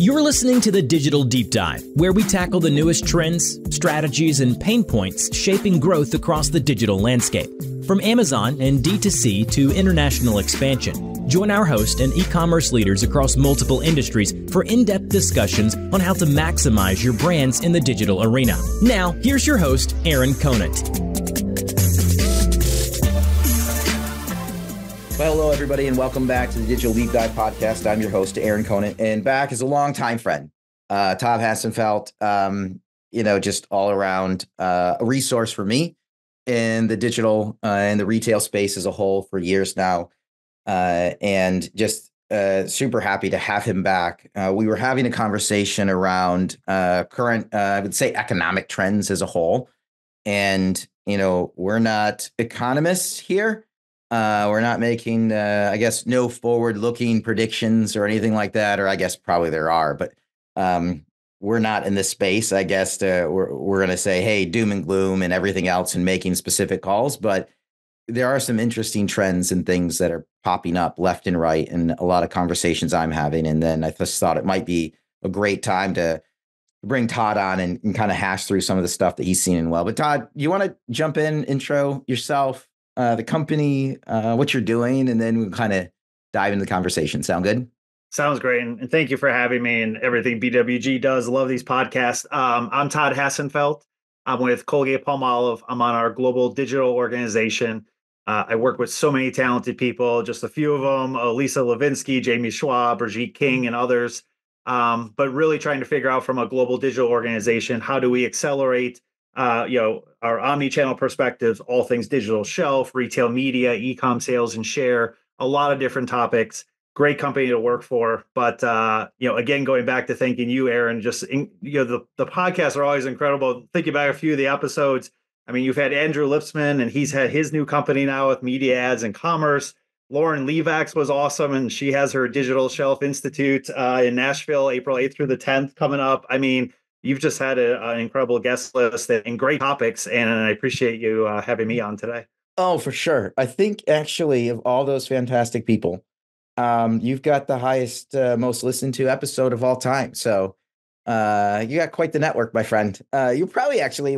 You're listening to the Digital Deep Dive, where we tackle the newest trends, strategies, and pain points shaping growth across the digital landscape. From Amazon and D2C to international expansion, join our host and e-commerce leaders across multiple industries for in-depth discussions on how to maximize your brands in the digital arena. Now, here's your host, Aaron Conant. Well, hello, everybody, and welcome back to the Digital Deep Dive podcast. I'm your host, Aaron Conant, and back is a longtime friend, Todd Hassenfelt, just all around a resource for me in the digital and the retail space as a whole for years now, and just super happy to have him back. We were having a conversation around current, I would say, economic trends as a whole, and, we're not economists here. We're not making, no forward-looking predictions or anything like that, or I guess probably there are, but we're not in this space. I guess we're going to say, hey, doom and gloom and everything else and making specific calls. But there are some interesting trends and things that are popping up left and right and a lot of conversations I'm having. And then I just thought it might be a great time to bring Todd on and kind of hash through some of the stuff that he's seen in well. But Todd, you want to jump in, intro yourself? The company, what you're doing, and then we'll kind of dive into the conversation. Sound good? Sounds great. And thank you for having me and everything BWG does. Love these podcasts. I'm Todd Hassenfelt. I'm with Colgate-Palmolive. I'm on our global digital organization. I work with so many talented people, just a few of them, Lisa Levinsky, Jamie Schwab, Brigitte King, and others. But really trying to figure out from a global digital organization, how do we accelerate our omni-channel perspectives, all things digital shelf, retail media, e-com sales and share, a lot of different topics. Great company to work for. But, again, going back to thanking you, Aaron, the podcasts are always incredible. Thinking back a few of the episodes. I mean, you've had Andrew Lipsman, and he's had his new company now with media ads and commerce. Lauren Levax was awesome, and she has her Digital Shelf Institute in Nashville, April 8th through the 10th coming up. I mean, you've just had an incredible guest list and great topics, and I appreciate you having me on today. Oh, for sure. I think actually of all those fantastic people, you've got the highest, most listened to episode of all time. So you got quite the network, my friend. You're probably actually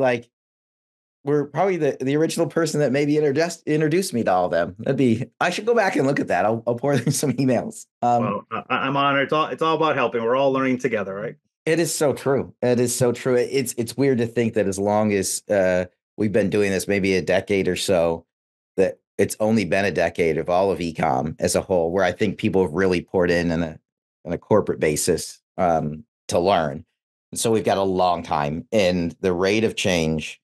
we're probably the original person that maybe introduced me to all of them. I should go back and look at that. I'll pour them some emails. Well, I'm honored. It's all about helping. We're all learning together, right? It is so true. It is so true. It's weird to think that as long as we've been doing this, maybe a decade or so, that it's only been a decade of all of e-com as a whole, where I think people have really poured in on a corporate basis to learn. And so we've got a long time, and the rate of change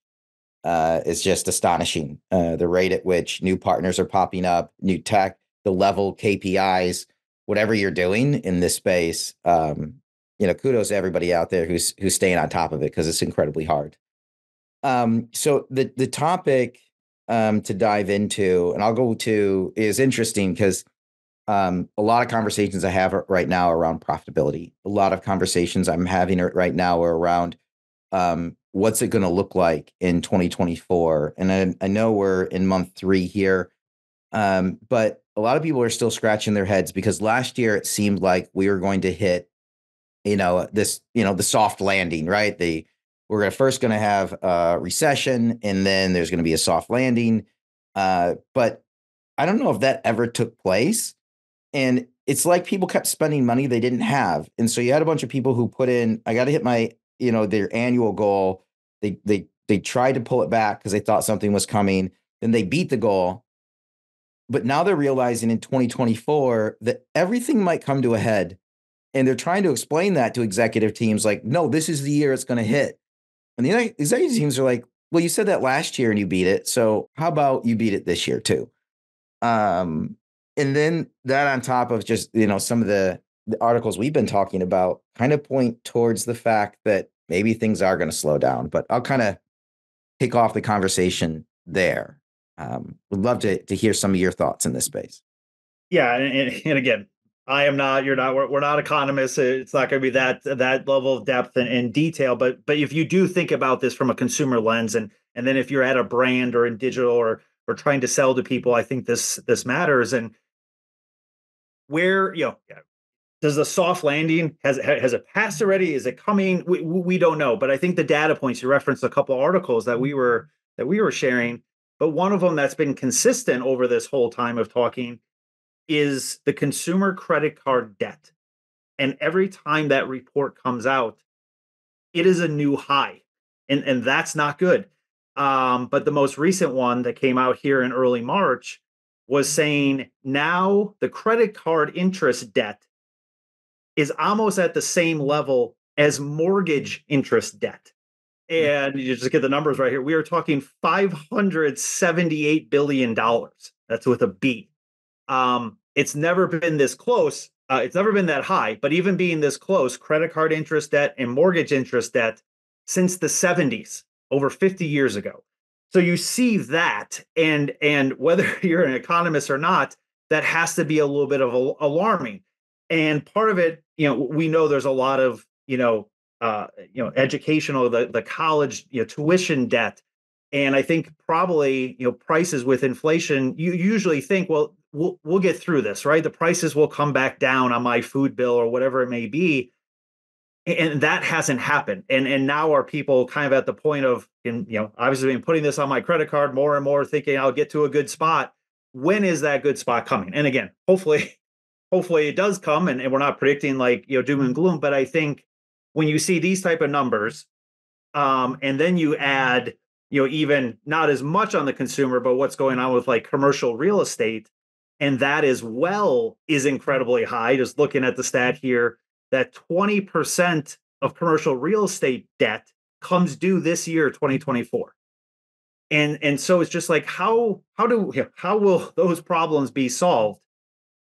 is just astonishing. The rate at which new partners are popping up, new tech, the level KPIs, whatever you're doing in this space. Kudos to everybody out there who's staying on top of it, because it's incredibly hard. So the topic to dive into, and I'll go to, is interesting because a lot of conversations I have right now are around profitability. A lot of conversations I'm having right now are around what's it going to look like in 2024. And I know we're in month 3 here, but a lot of people are still scratching their heads because last year it seemed like we were going to hit the soft landing, right? We're first going to have a recession, and then there's going to be a soft landing. But I don't know if that ever took place. And it's like people kept spending money they didn't have. And so you had a bunch of people who put in, I got to hit my, their annual goal. They tried to pull it back because they thought something was coming. Then they beat the goal. But now they're realizing in 2024 that everything might come to a head. And they're trying to explain that to executive teams like, no, this is the year it's going to hit. And the executive teams are like, well, you said that last year and you beat it. So how about you beat it this year too? And then that on top of just, some of the articles we've been talking about kind of point towards the fact that maybe things are going to slow down. But I'll kind of kick off the conversation there. Would love to hear some of your thoughts in this space. Yeah. And again, I am not, you're not, we're not economists. It's not going to be that level of depth and detail. But if you do think about this from a consumer lens, and then if you're at a brand or in digital or trying to sell to people, I think this matters. And where, does the soft landing has it passed already? Is it coming? We don't know. But I think the data points, you referenced a couple of articles that we were sharing, but one of them that's been consistent over this whole time of talking is the consumer credit card debt. And every time that report comes out, it is a new high, and that's not good. But the most recent one that came out here in early March was saying now the credit card interest debt is almost at the same level as mortgage interest debt. And you just get the numbers right here. We are talking $578 billion. That's with a B. It's never been this close. It's never been that high, but even being this close, credit card interest debt and mortgage interest debt since the 70s, over 50 years ago. So you see that, and whether you're an economist or not, that has to be a little bit of alarming. And part of it, we know there's a lot of, educational, the college, tuition debt. And I think probably, prices with inflation, you usually think, well, we'll get through this, right? The prices will come back down on my food bill or whatever it may be. And that hasn't happened. And now are people kind of at the point of, obviously been putting this on my credit card more and more, thinking I'll get to a good spot. When is that good spot coming? And again, hopefully it does come, and we're not predicting like, doom and gloom. But I think when you see these type of numbers, and then you add, even not as much on the consumer, but what's going on with like commercial real estate, and that as well is incredibly high. Just looking at the stat here, that 20% of commercial real estate debt comes due this year, 2024. And so it's just like, how will those problems be solved?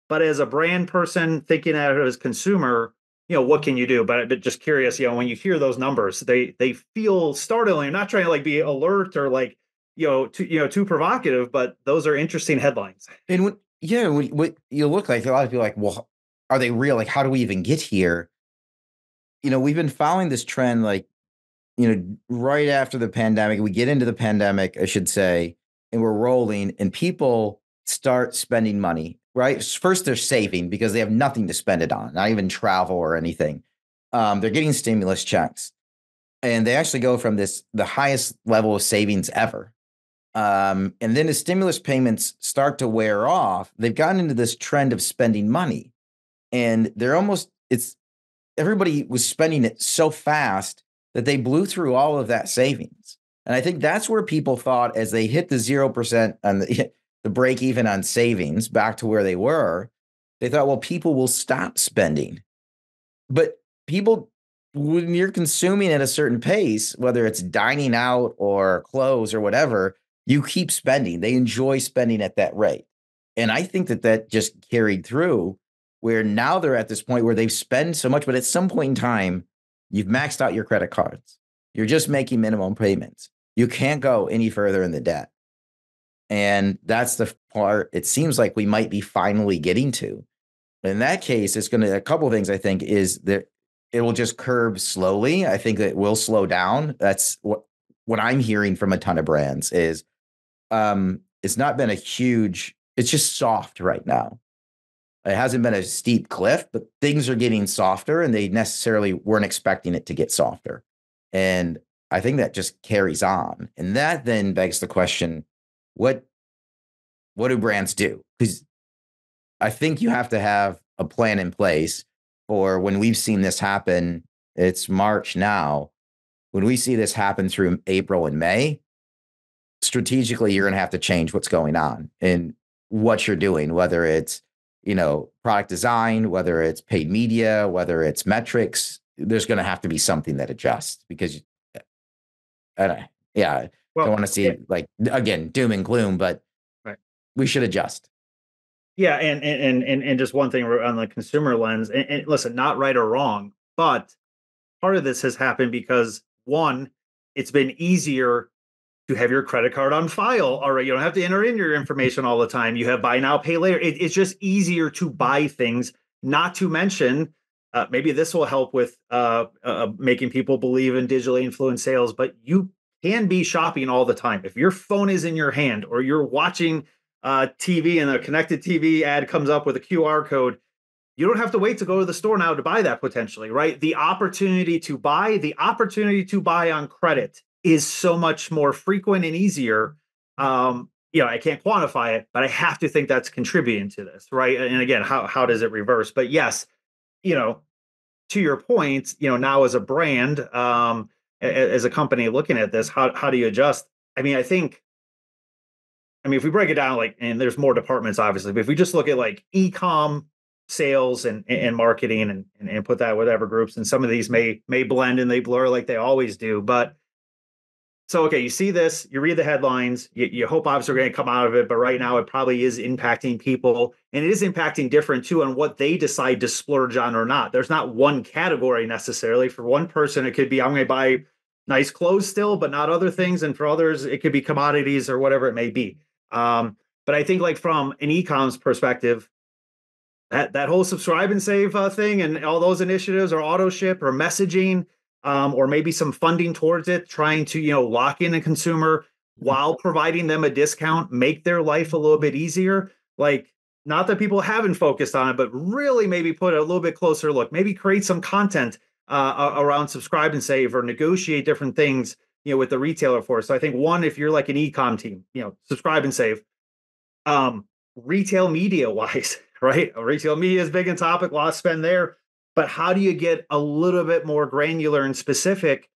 But as a brand person thinking at it as consumer, what can you do? But just curious, when you hear those numbers, they feel startling. I'm not trying to like be alert or like, too provocative, but those are interesting headlines. And what you look like, a lot of people are like, well, are they real? Like, how do we even get here? We've been following this trend, like, right after the pandemic, we get into the pandemic, I should say, and we're rolling, and people start spending money, right? First, they're saving because they have nothing to spend it on, not even travel or anything. They're getting stimulus checks, and they actually go from the highest level of savings ever. And then the stimulus payments start to wear off. They've gotten into this trend of spending money, and everybody was spending it so fast that they blew through all of that savings. And I think that's where people thought, as they hit the 0% on the break even on savings back to where they were, they thought, well, people will stop spending. But people, when you're consuming at a certain pace, whether it's dining out or clothes or whatever, you keep spending. They enjoy spending at that rate. And I think that just carried through, where now they're at this point where they've spent so much, but at some point in time, you've maxed out your credit cards. You're just making minimum payments. You can't go any further in the debt. And that's the part it seems like we might be finally getting to. In that case, it's going to, a couple of things I think is that it will just curb slowly. I think that it will slow down. That's what I'm hearing from a ton of brands is it's not been it's just soft right now. It hasn't been a steep cliff, but things are getting softer, and they necessarily weren't expecting it to get softer. And I think that just carries on. And that then begs the question, what do brands do? Because I think you have to have a plan in place for when we've seen this happen. It's March now. When we see this happen through April and May, strategically, you're going to have to change what's going on and what you're doing, whether it's product design, whether it's paid media, whether it's metrics. There's going to have to be something that adjusts, because don't want to see like, again, doom and gloom, but right, we should adjust. Yeah, and just one thing on the consumer lens, and listen, not right or wrong, but part of this has happened because, one, it's been easier to have your credit card on file already. You don't have to enter in your information all the time. You have buy now, pay later. It's just easier to buy things, not to mention, maybe this will help with making people believe in digitally influenced sales, but you can be shopping all the time. If your phone is in your hand or you're watching TV and a connected TV ad comes up with a QR code, you don't have to wait to go to the store now to buy that potentially, right? The opportunity to buy on credit is so much more frequent and easier. I can't quantify it, but I have to think that's contributing to this, right? And again, how does it reverse? But yes, you know, to your point, now as a brand, as a company looking at this, how do you adjust? If we break it down, like, and there's more departments obviously, but if we just look at like e-com sales and marketing and put that whatever groups, and some of these may blend and they blur like they always do. But so, okay, you see this, you read the headlines, you hope obviously we're going to come out of it, but right now it probably is impacting people, and it is impacting different too on what they decide to splurge on or not. There's not one category necessarily. For one person, it could be, I'm going to buy nice clothes still, but not other things. And for others, it could be commodities or whatever it may be. But I think like from an e-commerce perspective, that whole subscribe and save thing and all those initiatives or auto ship or messaging, or maybe some funding towards it, trying to, lock in a consumer while providing them a discount, make their life a little bit easier. Like, not that people haven't focused on it, but really maybe put a little bit closer look, maybe create some content around subscribe and save or negotiate different things, with the retailer for. So I think one, if you're like an e-com team, subscribe and save. Retail media wise, right? Retail media is big in topic, a lot of spend there. But how do you get a little bit more granular and specific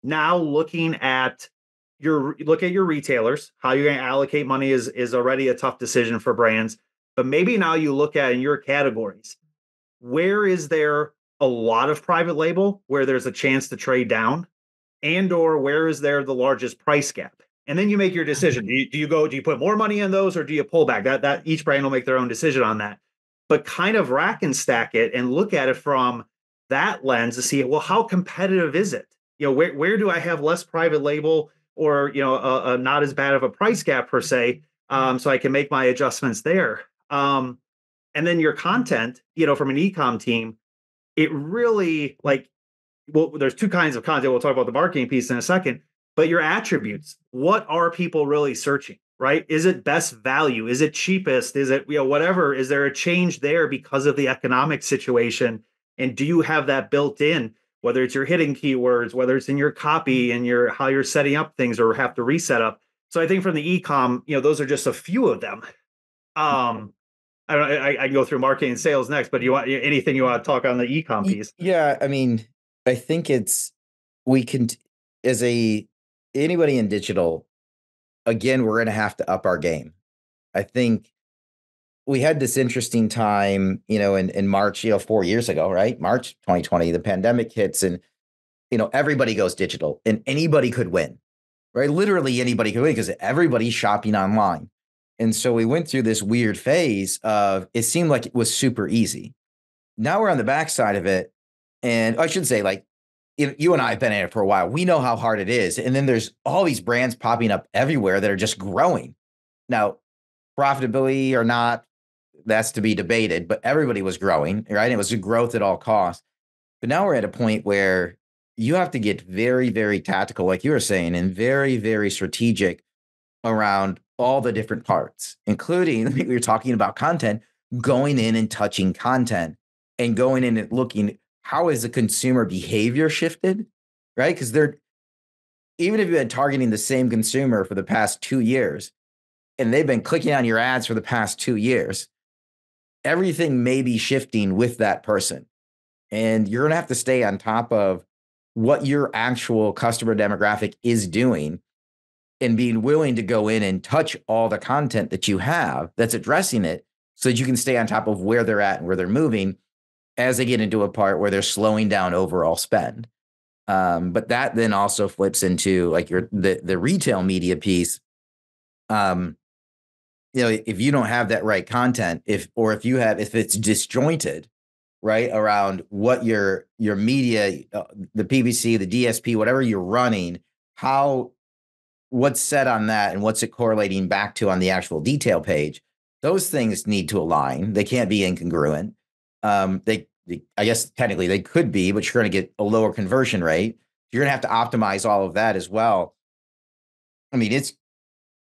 now looking at your retailers? How you're going to allocate money is already a tough decision for brands. But maybe now you look at in your categories, where is there a lot of private label where there's a chance to trade down, and or where is there the largest price gap? And then you make your decision. Do you put more money in those or do you pull back? That each brand will make their own decision on that. But kind of rack and stack it and look at it from that lens to see, well, how competitive is it? Where do I have less private label or, not as bad of a price gap per se, so I can make my adjustments there. And then your content, from an e-com team, it really there's two kinds of content. We'll talk about the marketing piece in a second, but your attributes, what are people really searching? Right? Is it best value? Is it cheapest? Is it, whatever? Is there a change there because of the economic situation? And do you have that built in, whether it's your hidden keywords, whether it's in your copy and how you're setting up things or have to reset up? So I think from the e-com, those are just a few of them. I can go through marketing and sales next, but anything you want to talk on the e-com piece? Yeah. I think we can, anybody in digital, again, we're going to have to up our game. I think we had this interesting time, in March, 4 years ago, right? March 2020, the pandemic hits and, everybody goes digital and anybody could win, right? Literally anybody could win because everybody's shopping online. And so we went through this weird phase of, it seemed like it was super easy. Now we're on the backside of it. And I should say, like, you and I have been in it for a while. We know how hard it is. And then there's all these brands popping up everywhere that are just growing. Now, profitability or not, that's to be debated, but everybody was growing, right? It was a growth at all costs. But now we're at a point where you have to get very, very tactical, like you were saying, and very, very strategic around all the different parts, including, we were talking about content, going in and touching content and going in and looking, how is the consumer behavior shifted, right? Because even if you've been targeting the same consumer for the past 2 years, and they've been clicking on your ads for the past 2 years, everything may be shifting with that person. And you're going to have to stay on top of what your actual customer demographic is doing and being willing to go in and touch all the content that you have that's addressing it so that you can stay on top of where they're at and where they're moving as they get into a part where they're slowing down overall spend. But that then also flips into like the retail media piece. If you don't have that right content, if it's disjointed, right, around what your media, the PPC, the DSP, whatever you're running, what's said on that and what's it correlating back to on the actual detail page, those things need to align. They can't be incongruent. I guess technically they could be, but you're going to get a lower conversion rate. You're going to have to optimize all of that as well. It's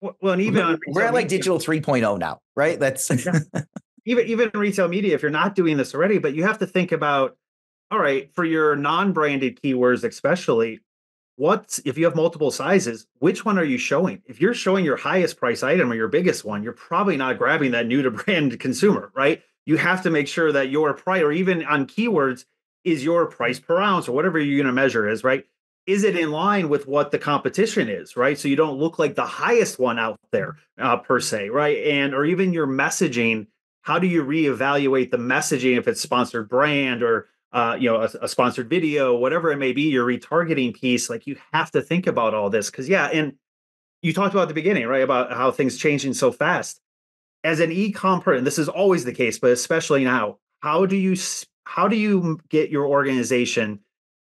well, and even we're at like digital 3.0 now, right? That's even in retail media, if you're not doing this already, but you have to think about, all right, for your non-branded keywords, especially, if you have multiple sizes, which one are you showing? If you're showing your highest price item or your biggest one, you're probably not grabbing that new to brand consumer, right? You have to make sure that your price, or even on keywords, is your price per ounce or whatever you're going to measure is, right? Is it in line with what the competition is, right? So you don't look like the highest one out there per se, right? And or even your messaging, how do you reevaluate the messaging if it's sponsored brand or a sponsored video, whatever it may be, your retargeting piece? Like you have to think about all this because and you talked about at the beginning, right, about how things changing so fast. As an e-com person, this is always the case, but especially now, how do you get your organization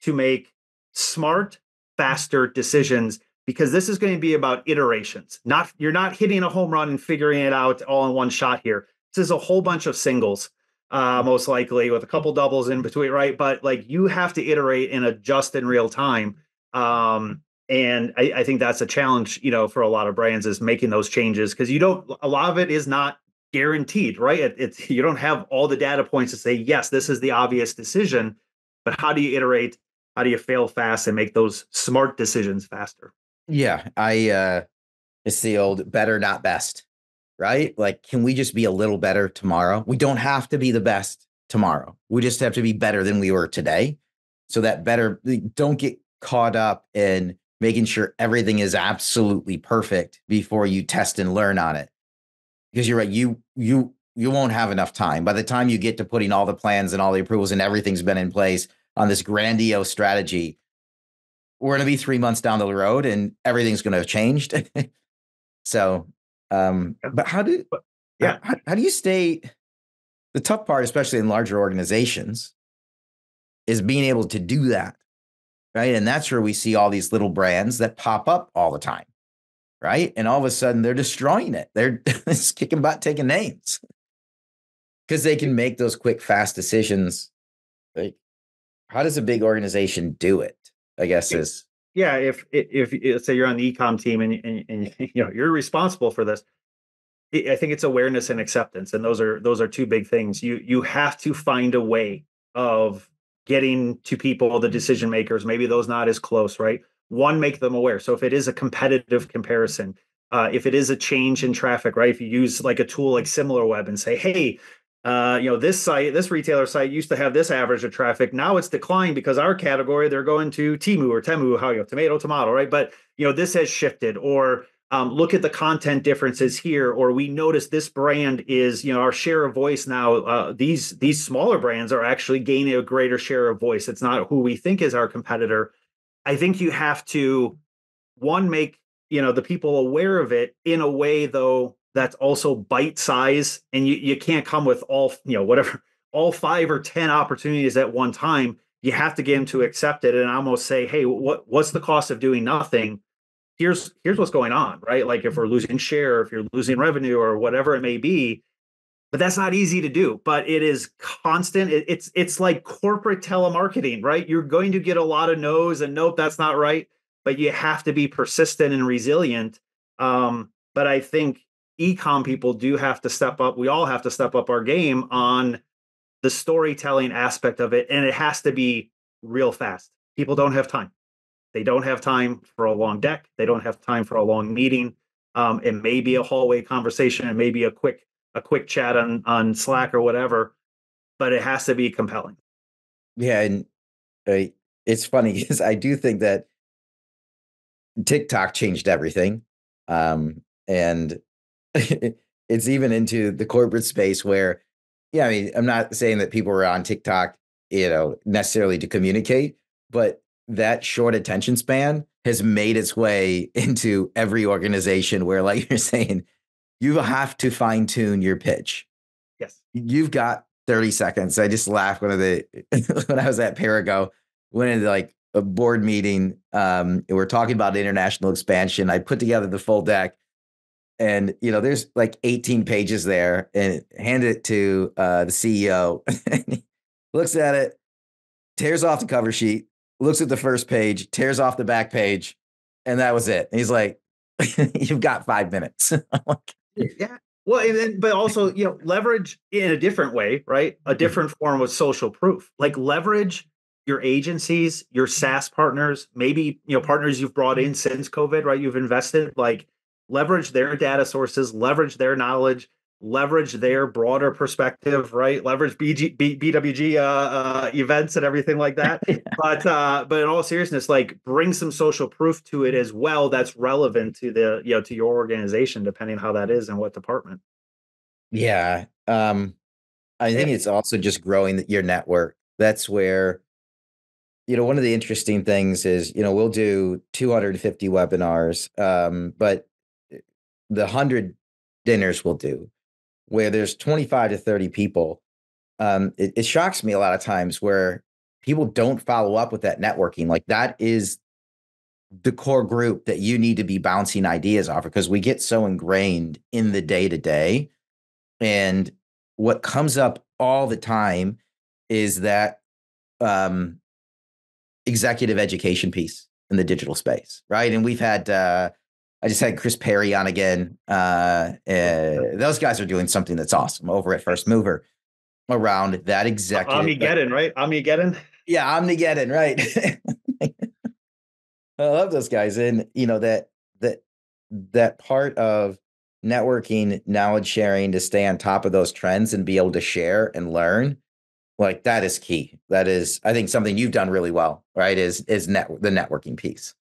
to make smart, faster decisions? Because this is going to be about iterations. You're not hitting a home run and figuring it out all in one shot here. This is a whole bunch of singles, most likely with a couple doubles in between, right? But like you have to iterate and adjust in real time. And I think that's a challenge, for a lot of brands is making those changes because a lot of it is not guaranteed, right? It's you don't have all the data points to say, yes, this is the obvious decision, but how do you iterate? How do you fail fast and make those smart decisions faster? Yeah, it's the old better, not best, right? Like, can we just be a little better tomorrow? We don't have to be the best tomorrow. We just have to be better than we were today. So that better, don't get caught up in making sure everything is absolutely perfect before you test and learn on it. Because you're right, you won't have enough time. By the time you get to putting all the plans and all the approvals and everything's been in place on this grandiose strategy, we're going to be 3 months down the road and everything's going to have changed. So, but how do you stay? The tough part, especially in larger organizations, is being able to do that, right? And that's where we see all these little brands that pop up all the time, right? And all of a sudden they're destroying it. They're just kicking butt, taking names because they can make those quick, fast decisions. Like, how does a big organization do it? I guess is if let's say you're on the ecom team and you're responsible for this. I think it's awareness and acceptance, and those are two big things. You have to find a way of getting to people, the decision makers, maybe those not as close, right? One, make them aware. So if it is a competitive comparison, if it is a change in traffic, right? If you use like a tool like SimilarWeb and say, hey, this retailer site used to have this average of traffic. Now it's declined because our category, they're going to Temu or Temu, tomato, right? But, this has shifted. Or look at the content differences here. Or we notice this brand is, our share of voice now. These smaller brands are actually gaining a greater share of voice. It's not who we think is our competitor. I think you have to, one, make, the people aware of it in a way, though, that's also bite size, and you can't come with all 5 or 10 opportunities at one time. You have to get them to accept it and almost say, hey, what's the cost of doing nothing? Here's what's going on, right? Like if we're losing share, if you're losing revenue or whatever it may be. But that's not easy to do, but it is constant. It's like corporate telemarketing, right? You're going to get a lot of no's and nope, that's not right. But you have to be persistent and resilient. But I think e-com people do have to step up. We all have to step up our game on the storytelling aspect of it. And it has to be real fast. People don't have time. They don't have time for a long deck. They don't have time for a long meeting. It may be a hallway conversation. It may be a quick chat on Slack or whatever, but it has to be compelling. Yeah. And it's funny because I do think that TikTok changed everything. And it's even into the corporate space where, I mean, I'm not saying that people are on TikTok, necessarily to communicate, but that short attention span has made its way into every organization where, like you're saying, you have to fine tune your pitch. Yes. You've got 30 seconds. I just laughed when I was at Perigo, went into like a board meeting. We're talking about international expansion. I put together the full deck and, there's like 18 pages there and handed it to the CEO. He looks at it, tears off the cover sheet, looks at the first page, tears off the back page. And that was it. And he's like, you've got 5 minutes. Yeah. Well, and then, but also, leverage in a different way, right? A different form of social proof. Like leverage your agencies, your SaaS partners, maybe, partners you've brought in since COVID, right? You've invested, like leverage their data sources, leverage their knowledge, leverage their broader perspective, right? Leverage BWG events and everything like that. But in all seriousness, like bring some social proof to it as well. That's relevant to to your organization, depending how that is and what department. Yeah. I think it's also just growing your network. That's where, one of the interesting things is, we'll do 250 webinars, but the 100 dinners we'll do where there's 25 to 30 people. It shocks me a lot of times where people don't follow up with that networking. Like that is the core group that you need to be bouncing ideas off, because we get so ingrained in the day to day. And what comes up all the time is that executive education piece in the digital space, right? And we've had, I just had Chris Perry on again. Those guys are doing something that's awesome over at First Mover around that executive. Omnigeddon, right? Omnigeddon. Yeah, Omnigeddon, right? I love those guys, and that part of networking, knowledge sharing to stay on top of those trends and be able to share and learn. Like that is key. That is, I think, something you've done really well, right? Is the networking piece.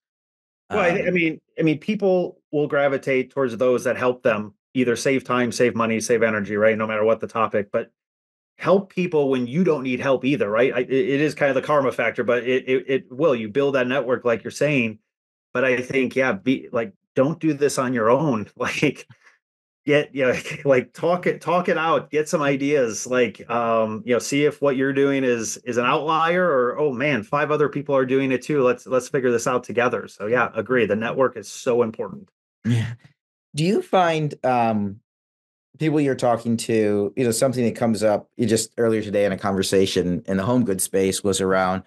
Well, I mean, people will gravitate towards those that help them either save time, save money, save energy, right? No matter what the topic, but help people when you don't need help either, right? It is kind of the karma factor, but it will. You build that network, like you're saying. But I think, yeah, be like, don't do this on your own. Like, like talk it out, get some ideas, like see if what you're doing is an outlier, or oh man, 5 other people are doing it too. Let's figure this out together. So yeah, agree, the network is so important. Yeah. Do you find people you're talking to, something that comes up just earlier today in a conversation in the home goods space was around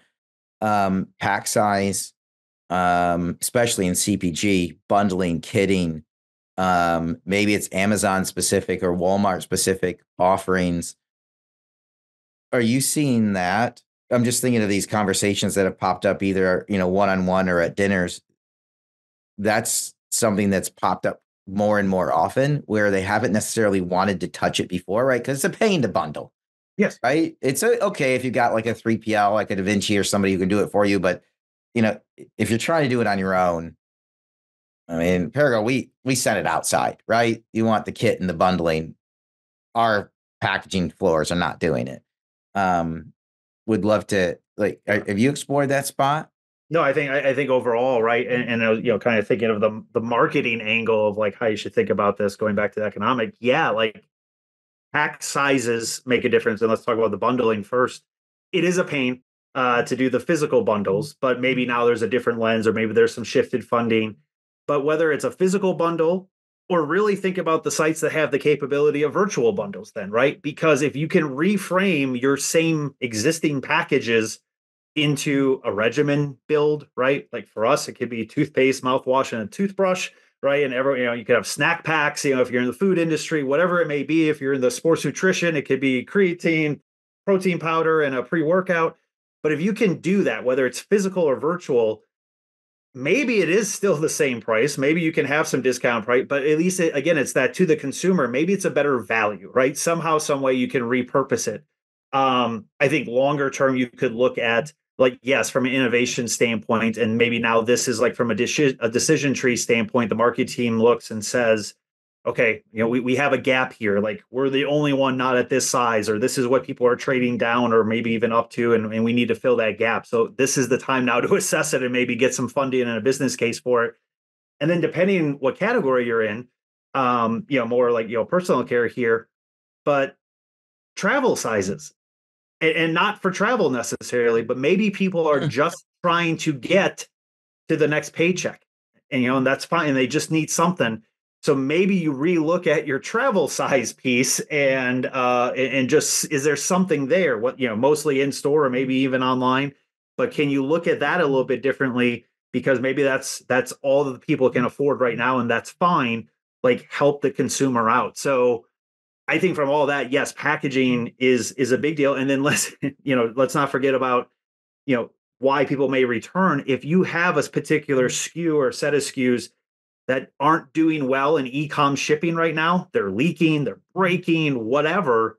pack size, especially in CPG, bundling, kitting. Maybe it's Amazon specific or Walmart specific offerings. Are you seeing that? I'm just thinking of these conversations that have popped up either, one-on-one or at dinners. That's something that's popped up more and more often where they haven't necessarily wanted to touch it before, right? Because it's a pain to bundle. Yes. Right. It's okay if you got like a 3PL, like a Da Vinci or somebody who can do it for you. But, if you're trying to do it on your own, I mean, Perigo, we send it outside, right? You want the kit and the bundling. Our packaging floors are not doing it. Would love to, like, have you explored that spot? No, I think overall, right, and kind of thinking of the marketing angle of like how you should think about this, going back to the economic, yeah, like pack sizes make a difference, and let's talk about the bundling first. It is a pain to do the physical bundles, but maybe now there's a different lens, or maybe there's some shifted funding. But whether it's a physical bundle, or really think about the sites that have the capability of virtual bundles, then, right? Because if you can reframe your same existing packages into a regimen build, right? Like for us, it could be toothpaste, mouthwash, and a toothbrush, right? And you could have snack packs, if you're in the food industry, whatever it may be. If you're in the sports nutrition, it could be creatine, protein powder, and a pre-workout. But if you can do that, whether it's physical or virtual, maybe it is still the same price. Maybe you can have some discount price, but at least again, it's that to the consumer, maybe it's a better value, right? Somehow, some way you can repurpose it. I think longer term, you could look at, like, yes, from an innovation standpoint, and maybe now this is like from a decision tree standpoint, the market team looks and says, okay, we have a gap here. Like we're the only one not at this size, or this is what people are trading down or maybe even up to, and we need to fill that gap. So this is the time now to assess it and maybe get some funding and a business case for it. And then depending what category you're in, more like, personal care here, but travel sizes. And not for travel necessarily, but maybe people are just trying to get to the next paycheck, and that's fine. They just need something. So maybe you relook at your travel size piece and just, is there something there? What, mostly in store or maybe even online, but can you look at that a little bit differently? Because maybe that's all that the people can afford right now, and that's fine. Like help the consumer out. So I think from all that, yes, packaging is a big deal. And then let's not forget about, why people may return. If you have a particular SKU or set of SKUs that aren't doing well in e-com shipping right now, they're leaking, they're breaking, whatever.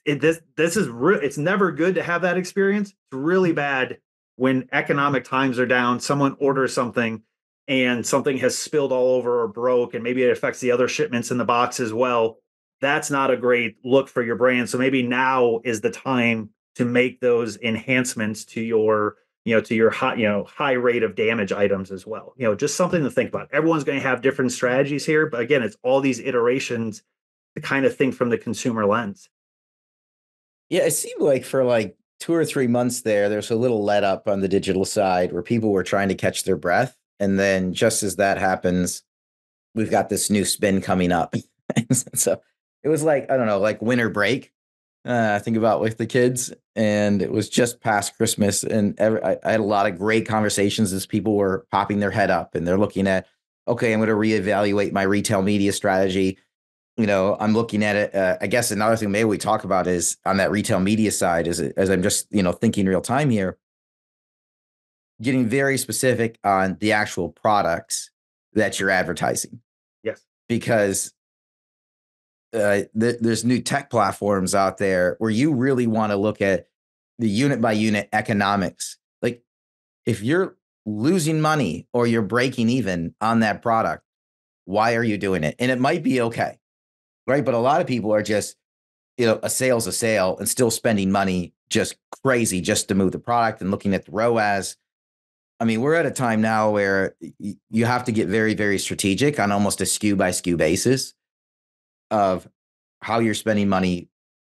This is it's never good to have that experience. It's really bad when economic times are down, someone orders something and something has spilled all over or broke, and maybe it affects the other shipments in the box as well. That's not a great look for your brand. So maybe now is the time to make those enhancements to your, to your high rate of damage items as well. Just something to think about. Everyone's going to have different strategies here, but again, it's all these iterations to kind of think from the consumer lens. Yeah, it seemed like for like 2 or 3 months there's a little let up on the digital side where people were trying to catch their breath. And then just as that happens, we've got this new spin coming up. So it was like, I don't know, like winter break. I think about with the kids, and it was just past Christmas, and I had a lot of great conversations as people were popping their head up and they're looking at, okay, I'm going to reevaluate my retail media strategy. I'm looking at it. I guess another thing maybe we talk about is on that retail media side is as I'm just, thinking real time here, getting very specific on the actual products that you're advertising. Yes. Because there's new tech platforms out there where you really want to look at the unit by unit economics. Like if you're losing money or you're breaking even on that product, why are you doing it? And it might be okay, right? But a lot of people are just, a sale's a sale and still spending money just crazy just to move the product and looking at the ROAS. I mean, we're at a time now where you have to get very, very strategic on almost a SKU by SKU basis of how you're spending money,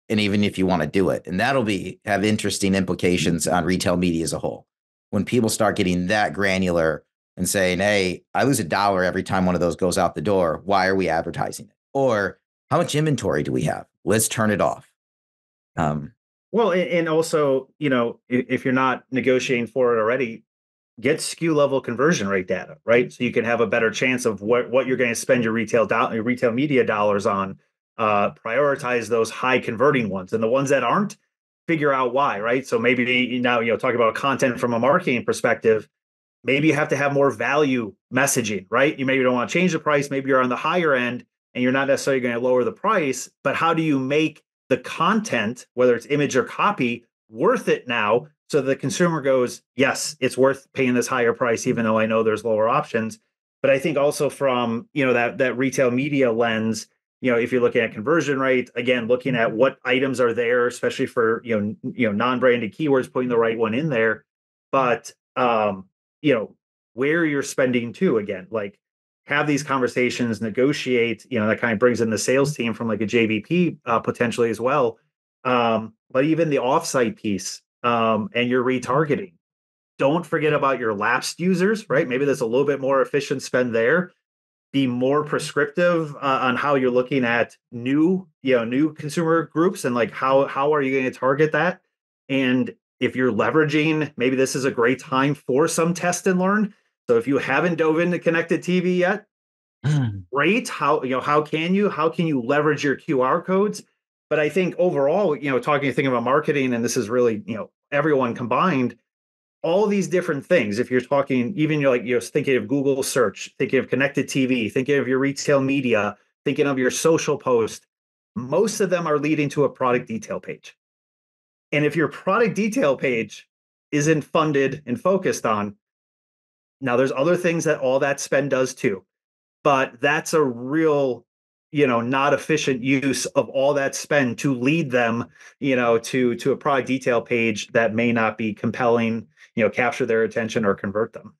and even if you want to do it. And that'll have interesting implications on retail media as a whole. When people start getting that granular and saying, hey, I lose $1 every time one of those goes out the door. Why are we advertising it? Or how much inventory do we have? Let's turn it off. Well, and also, if you're not negotiating for it already, get SKU level conversion rate data, right? So you can have a better chance of what you're going to spend your retail media dollars on. Prioritize those high converting ones, and the ones that aren't, figure out why, right? So maybe now, talk about content from a marketing perspective. Maybe you have to have more value messaging, right? You maybe don't want to change the price. Maybe you're on the higher end and you're not necessarily going to lower the price, but how do you make the content, whether it's image or copy, worth it now? So the consumer goes, yes, it's worth paying this higher price, even though I know there's lower options. But I think also from, that retail media lens, if you're looking at conversion rate, again, looking at what items are there, especially for, non-branded keywords, putting the right one in there. But, where you're spending too, again, like have these conversations, negotiate, that kind of brings in the sales team from like a JVP potentially as well. But even the offsite piece and your retargeting, don't forget about your lapsed users, right? Maybe there's a little bit more efficient spend there. Be more prescriptive on how you're looking at new consumer groups, and like how are you going to target that? And if you're leveraging, maybe this is a great time for some test and learn. So if you haven't dove into connected TV yet, great. How can you leverage your QR codes? But I think overall, thinking about marketing, and this is really, everyone combined, all these different things. If you're talking, even you're thinking of Google search, thinking of connected TV, thinking of your retail media, thinking of your social post, most of them are leading to a product detail page. And if your product detail page isn't funded and focused on, now there's other things that all that spend does too, but that's a real, not efficient use of all that spend to lead them, to a product detail page that may not be compelling, capture their attention or convert them.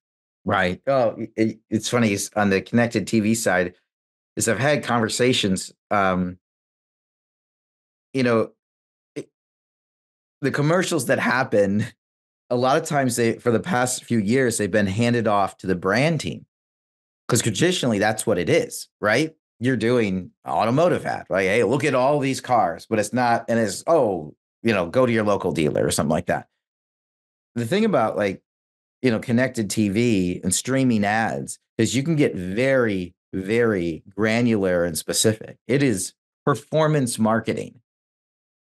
Right. Oh, it's funny on the connected TV side is I've had conversations, the commercials that happen, a lot of times for the past few years, they've been handed off to the brand team. Because traditionally that's what it is, right? You're doing automotive ad, right? Hey, look at all these cars, but it's not, and it's, go to your local dealer or something like that. The thing about connected TV and streaming ads is you can get very, very granular and specific. It is performance marketing.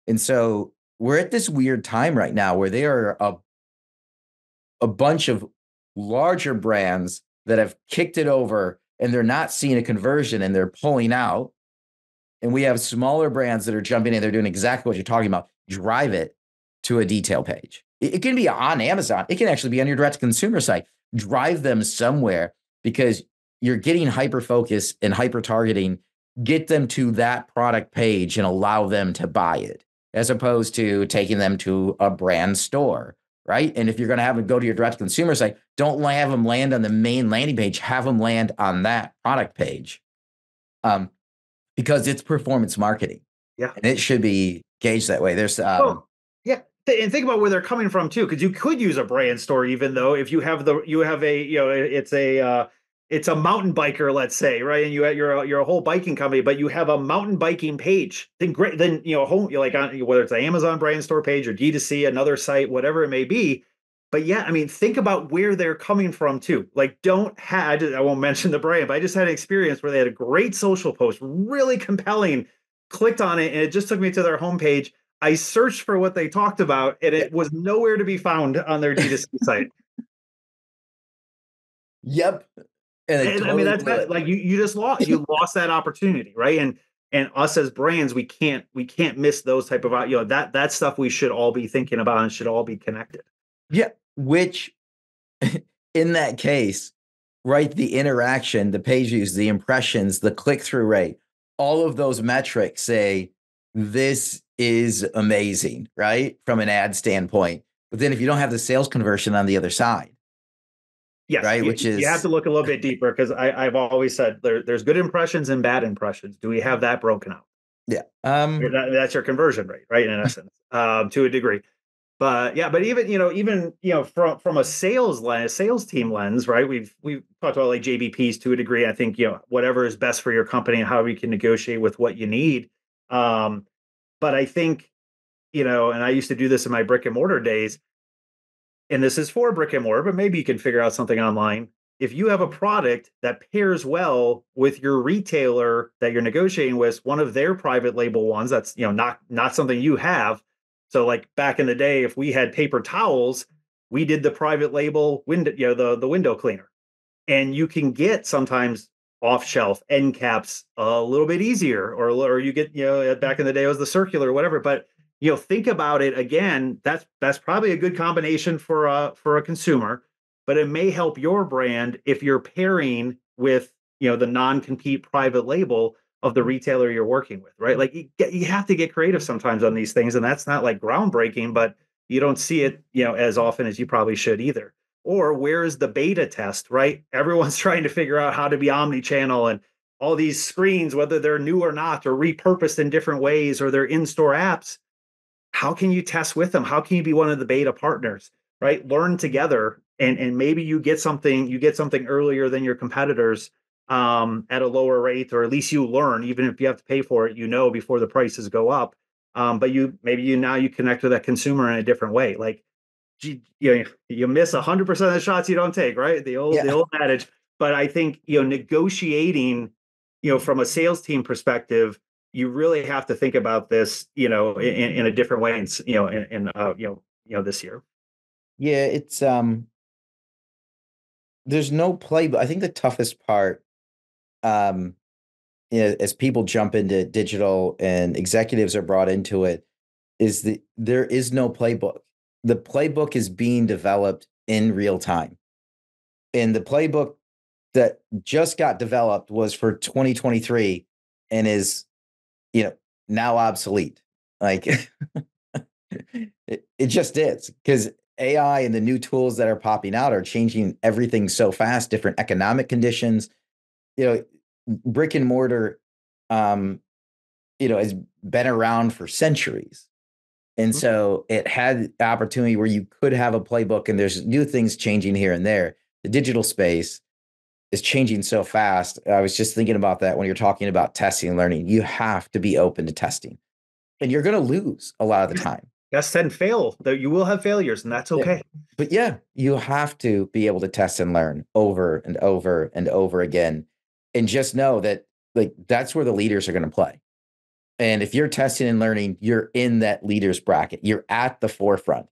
And so we're at this weird time right now where there are a bunch of larger brands that have kicked it over and they're not seeing a conversion and they're pulling out. And we have smaller brands that are jumping in. They're doing exactly what you're talking about. Drive it to a detail page. It can be on Amazon. It can actually be on your direct consumer site. Drive them somewhere because you're getting hyper focus and hyper targeting. Get them to that product page and allow them to buy it, as opposed to taking them to a brand store, right? And if you're going to have them go to your direct consumer site, don't have them land on the main landing page. Have them land on that product page, because it's performance marketing. Yeah, and it should be gauged that way. There's yeah, and think about where they're coming from too, because you could use a brand store, even though if you have it's a mountain biker, let's say, right, and you're a whole biking company, but you have a mountain biking page. Then great, then home, you're like on, whether it's an Amazon brand store page or D2C, another site, whatever it may be. But yeah, I mean, think about where they're coming from too. Like, I won't mention the brand, but I just had an experience where they had a great social post, really compelling. Clicked on it, and it just took me to their homepage. I searched for what they talked about, and it was nowhere to be found on their D2C site. Yep. And I mean, that's bad. Like you just lost that opportunity, right? And us as brands, we can't miss those type of that stuff we should all be thinking about and should all be connected. Yeah, which in that case, right, the interaction, the page views, the impressions, the click-through rate, all of those metrics say this is amazing, right, from an ad standpoint. But then if you don't have the sales conversion on the other side, yes, right, you have to look a little bit deeper, because I've always said there's good impressions and bad impressions. Do we have that broken out? Yeah, that's your conversion rate, right, in essence, to a degree. But yeah, but even from a sales team lens, right? We've talked about like JBPs to a degree. I think whatever is best for your company and how we can negotiate with what you need. But I think and I used to do this in my brick and mortar days, and this is for brick and mortar, but maybe you can figure out something online. If you have a product that pairs well with your retailer that you're negotiating with, one of their private label ones, that's not something you have. So like back in the day, if we had paper towels, we did the private label window, the window cleaner. And you can get sometimes off shelf end caps a little bit easier, or you get, back in the day it was the circular or whatever. But think about it again. That's probably a good combination for a consumer, but it may help your brand if you're pairing with the non-compete private label of the retailer you're working with, right? Like you have to get creative sometimes on these things, and that's not like groundbreaking, but you don't see it, as often as you probably should either. Or where is the beta test, right? Everyone's trying to figure out how to be omni-channel, and all these screens, whether they're new or not, or repurposed in different ways, or they're in-store apps. How can you test with them? How can you be one of the beta partners, right? Learn together, and maybe you get something earlier than your competitors, at a lower rate, or at least you learn, even if you have to pay for it, before the prices go up. But now you connect with that consumer in a different way. Like, you miss 100% of the shots you don't take, right? The old adage. But I think negotiating, from a sales team perspective, you really have to think about this, in a different way, and this year. Yeah, it's there's no playbook. I think the toughest part, as people jump into digital and executives are brought into it, is that there is no playbook. The playbook is being developed in real time. And the playbook that just got developed was for 2023 and is, now obsolete. Like it just is, because AI and the new tools that are popping out are changing everything so fast, different economic conditions. Brick and mortar, has been around for centuries. And so it had the opportunity where you could have a playbook, and there's new things changing here and there. The digital space is changing so fast. I was just thinking about that when you're talking about testing and learning. You have to be open to testing, and you're going to lose a lot of the time. Test and fail. You will have failures, and that's okay. Yeah. But you have to be able to test and learn over and over and over again. And just know that, like, that's where the leaders are going to play. And if you're testing and learning, you're in that leaders bracket. You're at the forefront.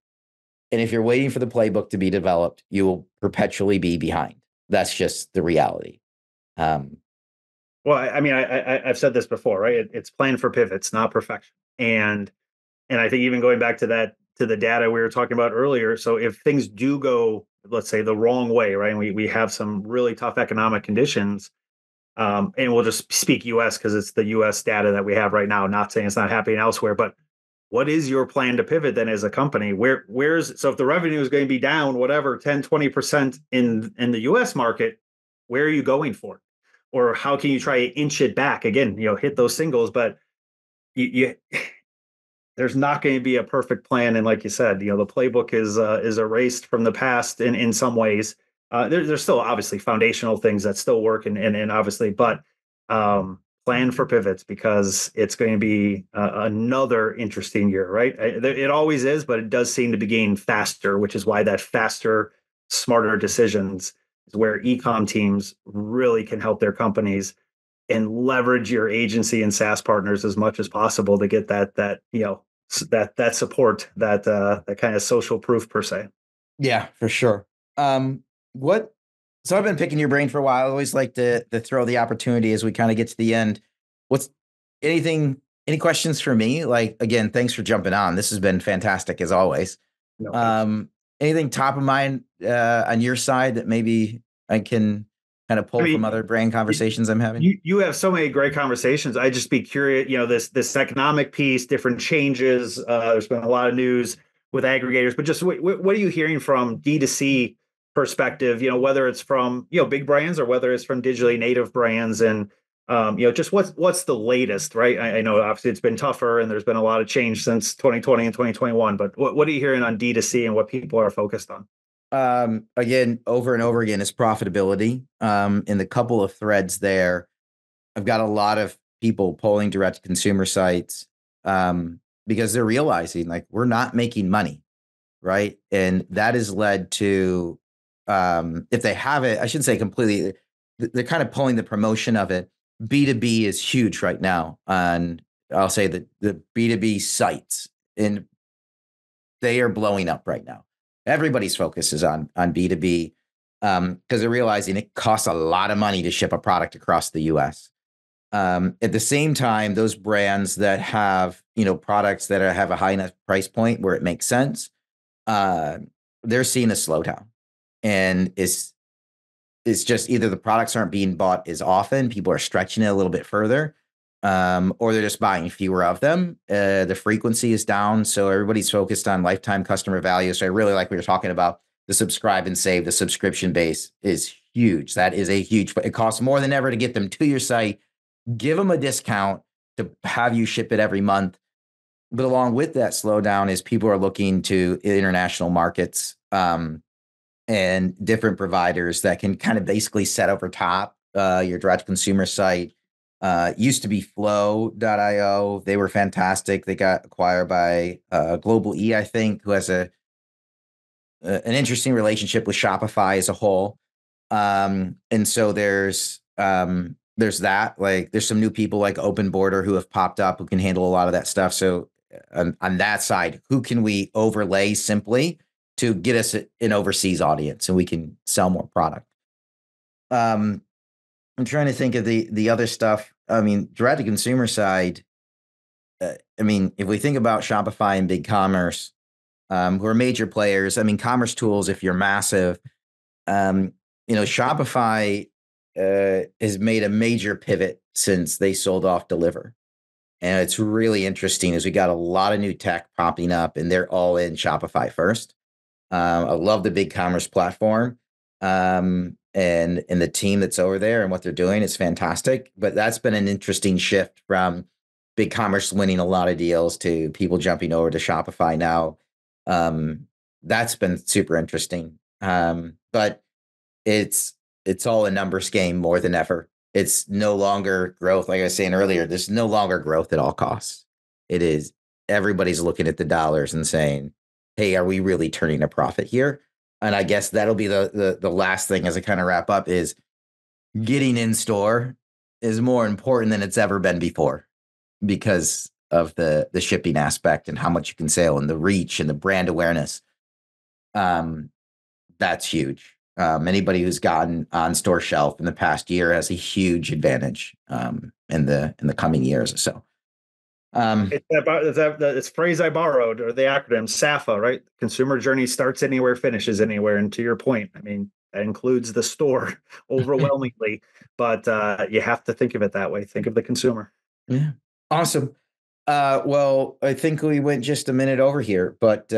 And if you're waiting for the playbook to be developed, you will perpetually be behind. That's just the reality. Well, I mean, I've said this before, right? It's plan for pivots, not perfection. And I think even going back to that, to the data we were talking about earlier. So if things do go, let's say, the wrong way, right? And we have some really tough economic conditions. And we'll just speak US because it's the US data that we have right now, not saying it's not happening elsewhere, but what is your plan to pivot then as a company? Where's so if the revenue is going to be down, whatever, 10, 20% in the US market, where are you going for? Or how can you try to inch it back again, hit those singles, but you there's not going to be a perfect plan. And like you said, the playbook is erased from the past in some ways. There's still obviously foundational things that still work, and obviously, but plan for pivots because it's going to be another interesting year, right? It always is, but it does seem to be getting faster, which is why that faster, smarter decisions is where e-com teams really can help their companies and leverage your agency and SaaS partners as much as possible to get that support, that kind of social proof per se. Yeah, for sure. What? So I've been picking your brain for a while. I always like to throw the opportunity as we kind of get to the end. What's any questions for me? Like, again, thanks for jumping on. This has been fantastic as always. No, Anything top of mind on your side that maybe I can kind of pull from other brand conversations I'm having? You have so many great conversations. I just be curious, this economic piece, different changes. There's been a lot of news with aggregators, but just what are you hearing from D2C perspective? Whether it's from big brands or whether it's from digitally native brands, and just what's the latest, right? I know obviously it's been tougher and there's been a lot of change since 2020 and 2021, but what are you hearing on D2C and what people are focused on? Again, over and over again, is profitability. In the couple of threads there, I've got a lot of people polling direct consumer sites because they're realizing like we're not making money, right? And that has led to, if they have it, I shouldn't say completely, they're kind of pulling the promotion of it. B2B is huge right now on, I'll say the B2B sites, and they are blowing up right now. Everybody's focus is on B2B because they're realizing it costs a lot of money to ship a product across the US. At the same time, those brands that have, products that have a high enough price point where it makes sense, they're seeing a slowdown. And it's just either the products aren't being bought as often, people are stretching it a little bit further, or they're just buying fewer of them. The frequency is down, so everybody's focused on lifetime customer value. So I really like what you're talking about. The subscribe and save, the subscription base is huge. That is a huge, it costs more than ever to get them to your site. Give them a discount to have you ship it every month. But along with that slowdown is people are looking to international markets and different providers that can kind of basically set over top your direct consumer site. Used to be Flow.io. They were fantastic. They got acquired by Global E, I think, who has an interesting relationship with Shopify as a whole. And so there's that. Like, there's some new people like Open Border who have popped up who can handle a lot of that stuff. So on that side, who can we overlay simply to get us an overseas audience and we can sell more product? I'm trying to think of the other stuff. I mean, direct to consumer side. I mean, if we think about Shopify and BigCommerce, who are major players. I mean, Commerce Tools, if you're massive, Shopify has made a major pivot since they sold off Deliver. And it's really interesting as we got a lot of new tech popping up and they're all in Shopify first. I love the BigCommerce platform. And the team that's over there and what they're doing is fantastic. But that's been an interesting shift from BigCommerce winning a lot of deals to people jumping over to Shopify now. That's been super interesting. But it's all a numbers game more than ever. It's no longer growth. Like I was saying earlier, there's no longer growth at all costs. It is everybody's looking at the dollars and saying, hey, are we really turning a profit here? And I guess that'll be the last thing as I kind of wrap up is getting in store is more important than it's ever been before. because of the shipping aspect and how much you can sell and the reach and the brand awareness. That's huge. Anybody who's gotten on store shelf in the past year has a huge advantage in the coming years. So it's phrase I borrowed, or the acronym SAFA, right? Consumer journey starts anywhere, finishes anywhere. And to your point, I mean, that includes the store overwhelmingly, but you have to think of it that way. Think of the consumer. Yeah. Awesome. Well, I think we went just a minute over here, but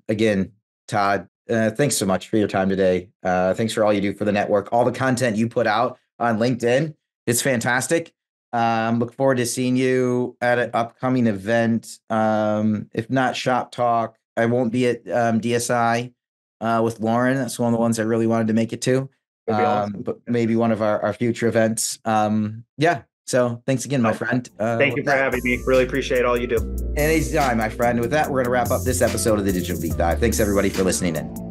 again, Todd, thanks so much for your time today. Thanks for all you do for the network, all the content you put out on LinkedIn. It's fantastic. Look forward to seeing you at an upcoming event. If not Shop Talk, I won't be at DSI with Lauren. That's one of the ones I really wanted to make it to. Awesome. But maybe one of our future events. Yeah. So thanks again, my friend. Thank you for having me. Really appreciate all you do. Anytime, my friend. With that, we're going to wrap up this episode of the Digital Deep Dive. Thanks, everybody, for listening in.